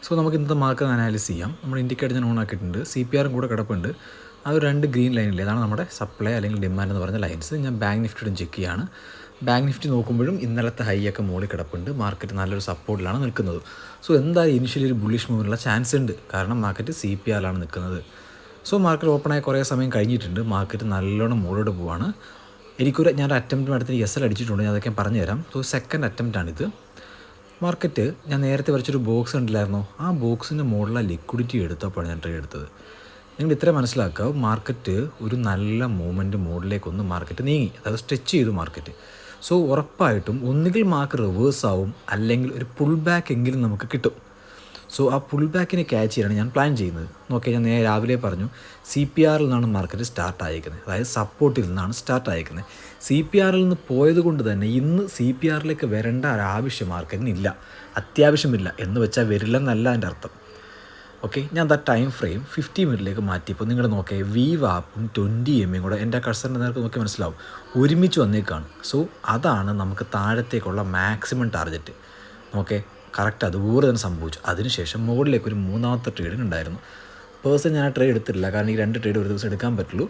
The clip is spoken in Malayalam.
സോ നമുക്ക് ഇന്നത്തെ മാർക്കറ്റ് അനാലിസിസ് ചെയ്യാം. നമ്മൾ ഇൻഡിക്കേറ്റർ ഞാൻ ഓൺ ആക്കിയിട്ടുണ്ട്, CPR കൂടെ കിടപ്പുണ്ട്. ആ ഒരു 2 ഗ്രീൻ ലൈനില്ലേ, അതാണ് നമ്മുടെ സപ്ലൈ അല്ലെങ്കിൽ ഡിമാൻഡ് എന്ന് പറഞ്ഞ ലൈൻസ്. ഞാൻ ബാങ്ക് നിഫ്റ്റിയോടും ചെക്ക് ചെയ്യുകയാണ്. ബാങ്ക് നിഫ്റ്റി നോക്കുമ്പോഴും ഇന്നലത്തെ ഹൈ ഒക്കെ മുകളിൽ കിടപ്പുണ്ട്. മാർക്കറ്റ് നല്ലൊരു സപ്പോർട്ടിലാണ് നിൽക്കുന്നത്. സോ എന്തായാലും ഇനിഷ്യലി ഒരു ബുള്ളിഷ് മൂവിനുള്ള ചാൻസ് ഉണ്ട്, കാരണം മാർക്കറ്റ് CPRലാണ് നിൽക്കുന്നത്. സോ മാർക്കറ്റ് ഓപ്പണായി കുറേ സമയം കഴിഞ്ഞിട്ടുണ്ട്. മാർക്കറ്റ് നല്ലോണം മുകളിലോട്ട് പോവാണ്. ഞാനൊരു അറ്റംപ്റ്റ് നടത്തി SL അടിച്ചിട്ടുണ്ട്, ഞാൻ അതൊക്കെ പറഞ്ഞു തരാം. So second അറ്റംപ്റ്റാണിത്. മാർക്കറ്റ് ഞാൻ നേരത്തെ വരച്ചൊരു ബോക്സ് ഉണ്ടില്ലായിരുന്നോ, ആ ബോക്സിൻ്റെ മുകളിലെ ലിക്വിഡിറ്റി എടുത്തപ്പോഴാണ് ഞാൻ ട്രേഡ് എടുത്തത്. നിങ്ങൾ ഇത്ര മനസ്സിലാക്കുക, മാർക്കറ്റ് ഒരു നല്ല മൂവ്മെൻറ്റ് മോഡിലേക്കൊന്ന് മാർക്കറ്റ് നീങ്ങി, അതായത് സ്ട്രെച്ച് ചെയ്തു മാർക്കറ്റ്. സോ ഉറപ്പായിട്ടും ഒന്നുകിൽ മാർക്കറ്റ് റിവേഴ്സ് ആവും, അല്ലെങ്കിൽ ഒരു പുൾ ബാക്ക് എങ്കിലും നമുക്ക് കിട്ടും. സോ ആ പുൾ ബാക്കിനെ ക്യാച്ച് ചെയ്യാനാണ് ഞാൻ പ്ലാൻ ചെയ്യുന്നത്. നോക്കിയാൽ ഞാൻ രാവിലെ പറഞ്ഞു, CPRൽ നിന്നാണ് മാർക്കറ്റ് സ്റ്റാർട്ട് ആയിരിക്കുന്നത്, അതായത് സപ്പോർട്ടിൽ നിന്നാണ് സ്റ്റാർട്ട് ആയിരിക്കുന്നത്. CPRൽ നിന്ന് പോയത് കൊണ്ട് തന്നെ ഇന്ന് CPRലേക്ക് വരേണ്ട ഒരാവശ്യം മാർക്കറ്റിന് ഇല്ല, അത്യാവശ്യമില്ല എന്ന് വെച്ചാൽ വരില്ലെന്നല്ല എൻ്റെ അർത്ഥം. ഓക്കെ, ഞാൻ ടൈം ഫ്രെയിം 50 മിനിറ്റിലേക്ക് മാറ്റിയപ്പോൾ നിങ്ങൾ നോക്കിയാൽ VWAPും 20 MA കൂടെ എൻ്റെ കഴ്സറിൻ്റെ നേർക്ക് നോക്കി മനസ്സിലാവും, ഒരുമിച്ച് വന്നേക്കാണ്. സോ അതാണ് നമുക്ക് താഴത്തേക്കുള്ള മാക്സിമം ടാർഗറ്റ്. ഓക്കെ, കറക്റ്റ് അതുപോലെ തന്നെ സംഭവിച്ചു. അതിനുശേഷം മുകളിലേക്ക് ഒരു മൂന്നാമത്തെ ട്രേഡിങ് ഉണ്ടായിരുന്നു. പേഴ്സൺ ഞാൻ ആ ട്രേഡ് എടുത്തിട്ടില്ല, കാരണം ഈ 2 ട്രേഡ് ഒരു ദിവസം എടുക്കാൻ പറ്റുള്ളൂ.